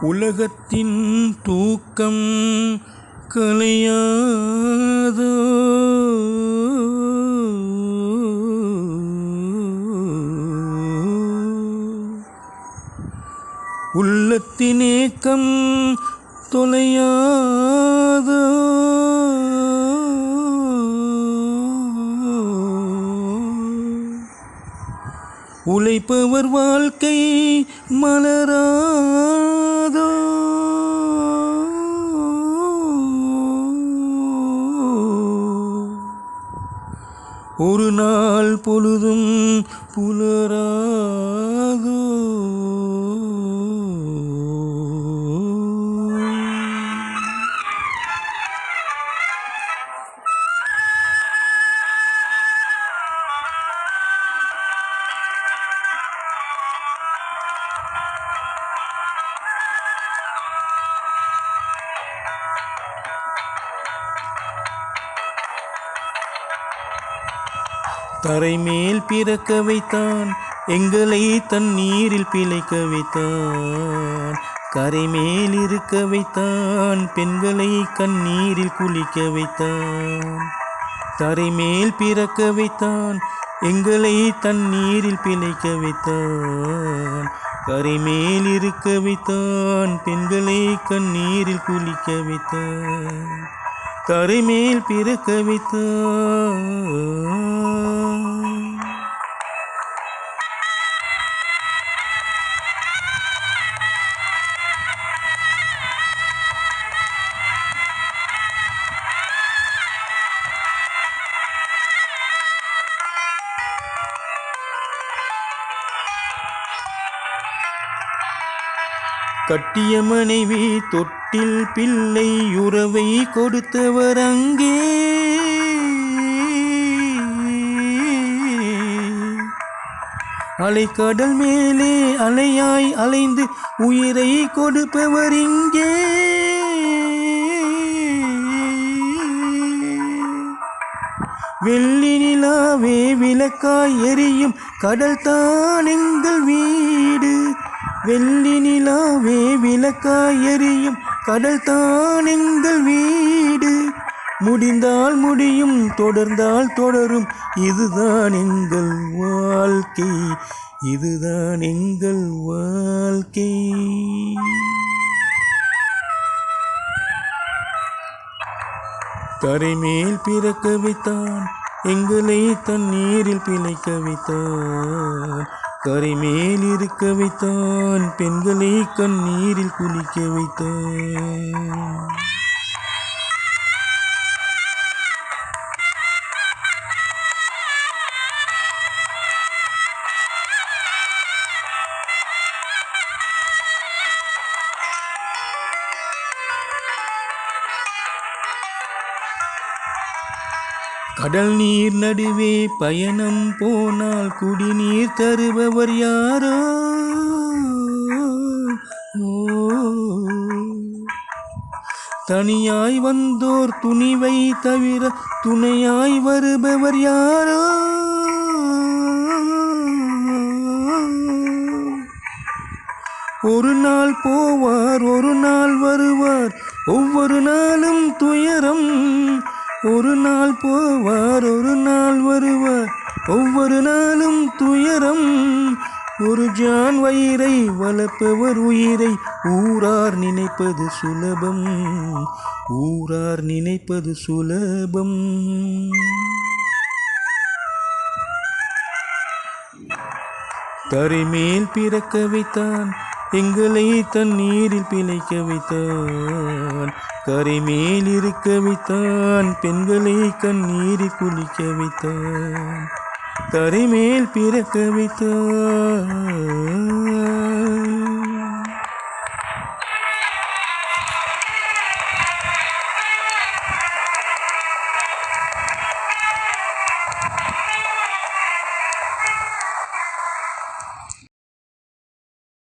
உலகத்தின் தூக்கம் கலையாதோ உள்ளத்தின் ஏக்கம் தொலையாதோ உழைப்பவர் வாழ்க்கை மலராதோ ஒரு நாள் பொழுதும் புலராதோ தரை மேல் பிறக்க வைத்தான், எங்களை தண்ணீரில் பிழைக்க வைத்தான். கரை மேல் இருக்க வைத்தான், பெண்களை கண்ணீரில் குளிக்க வைத்தான். தரை மேல் பிறக்க வைத்தான், எங்களை தண்ணீரில் பிழைக்க வைத்தான். கரை மேல் இருக்க வைத்தான், பெண்களை கண்ணீரில் குளிக்க வைத்தான். தரை மேல் பிறக்க வைத்தான். கட்டிய மனைவி தொட்டில் பிள்ளை உறவை கொடுத்தவர் அங்கே. அலைக்கடல் மேலே அலையாய் அலைந்து உயிரை கொடுப்பவர் இங்கே. வெள்ளி நிலாவே விளக்காய் எரியும் கடல் தான் எங்கள் வீடு. வெள்ளி நிலாவே விளக்காய் எரியும் கடல் தான் எங்கள் வீடு. முடிந்தால் முடியும், தொடர்ந்தால் தொடரும், இதுதான் எங்கள் வாழ்க்கை, இதுதான் எங்கள் வாழ்க்கை. தரை மேல் பிறக்க வைத்தான், எங்களை தண்ணீரில் பிழைக்க வைத்தான். கரை மேல் இருக்க வைத்தான், பெண்களை கண்ணீரில் குளிக்க வைத்தான். கடல் நீர் நடுவே பயணம் போனால் குடிநீர் தருபவர் யாரோ? தனியாய் வந்தோர் துணிவை தவிர துணையாய் வருபவர் யாரோ? ஒரு நாள் போவார், ஒரு நாள் வருவார், ஒவ்வொரு நாளும் துயரம். ஒரு நாள் போவார், ஒரு நாள் வருவார், ஒவ்வொரு நாளும் துயரம். ஒரு ஜான் வயிறை வளர்ப்பவர் உயிரை ஊரார் நினைப்பது சுலபம், ஊரார் நினைப்பது சுலபம். தரை மேல் பிறக்க வைத்தான், எங்களை தண்ணீரில் பிழைக்க வைத்தான். கரை மேல் இருக்க வைத்தான், பெண்களை கண்ணீரில் குளிக்க வைத்தான். தரை மேல் பிறக்க வைத்தான்.